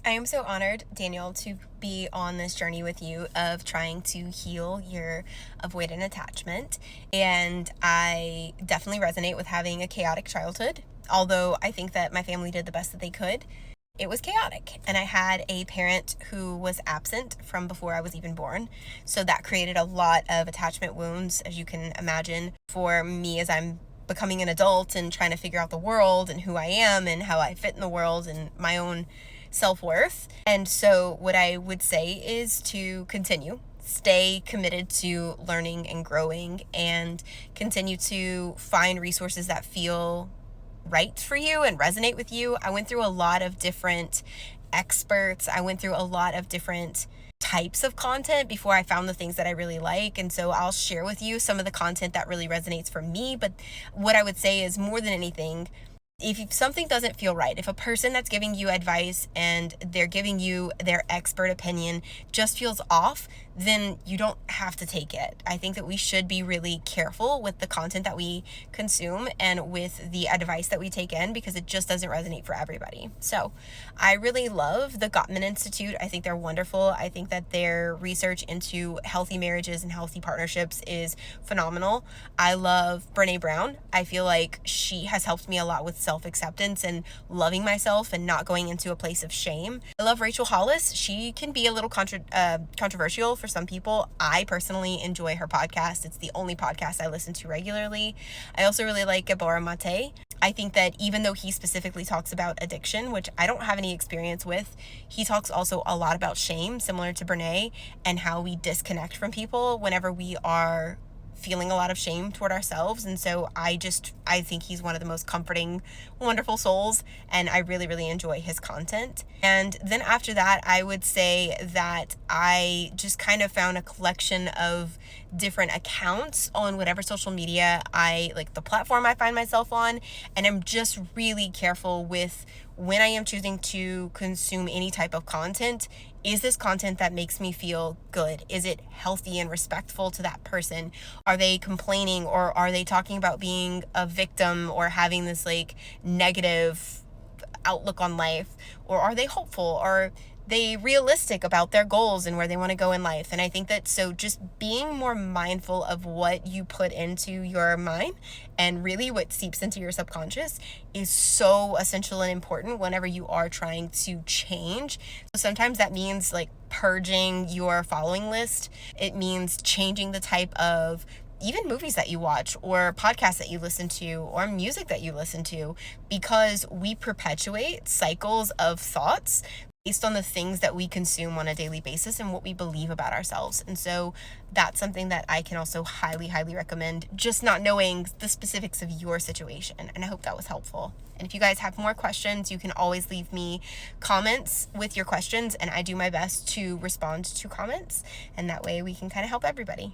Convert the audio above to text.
I am so honored, Daniel, to be on this journey with you of trying to heal your avoidant attachment. And I definitely resonate with having a chaotic childhood. Although I think that my family did the best that they could, it was chaotic. And I had a parent who was absent from before I was even born. So that created a lot of attachment wounds, as you can imagine, for me as I'm becoming an adult and trying to figure out the world and who I am and how I fit in the world and my own self-worth. And so what I would say is to continue, stay committed to learning and growing, and continue to find resources that feel right for you and resonate with you. I went through a lot of different experts. I went through a lot of different types of content before I found the things that I really like. And so I'll share with you some of the content that really resonates for me. But what I would say is, more than anything, if something doesn't feel right, if a person that's giving you advice and they're giving you their expert opinion just feels off, then you don't have to take it. I think that we should be really careful with the content that we consume and with the advice that we take in, because it just doesn't resonate for everybody. So I really love the Gottman Institute. I think they're wonderful. I think that their research into healthy marriages and healthy partnerships is phenomenal. I love Brene Brown. I feel like she has helped me a lot with self-acceptance and loving myself and not going into a place of shame. I love Rachel Hollis. She can be a little controversial for some people. I personally enjoy her podcast. It's the only podcast I listen to regularly. I also really like Gabor Mate. I think that even though he specifically talks about addiction, which I don't have any experience with, he talks also a lot about shame, similar to Brene, and how we disconnect from people whenever we are feeling a lot of shame toward ourselves. And so I think he's one of the most comforting, wonderful souls, and I really, really enjoy his content. And then after that, I would say that I just kind of found a collection of different accounts on whatever social media the platform I find myself on, and I'm just really careful with when I am choosing to consume any type of content. Is this content that makes me feel good? Is it healthy and respectful to that person? Are they complaining, or are they talking about being a victim or having this negative outlook on life? Or are they hopeful? Are they realistic about their goals and where they want to go in life? And I think that, so just being more mindful of what you put into your mind and really what seeps into your subconscious is so essential and important whenever you are trying to change. So sometimes that means purging your following list. It means changing the type of even movies that you watch or podcasts that you listen to or music that you listen to, because we perpetuate cycles of thoughts based on the things that we consume on a daily basis and what we believe about ourselves. And so that's something that I can also highly, highly recommend, just not knowing the specifics of your situation. And I hope that was helpful. And if you guys have more questions, you can always leave me comments with your questions, and I do my best to respond to comments. And that way we can kind of help everybody.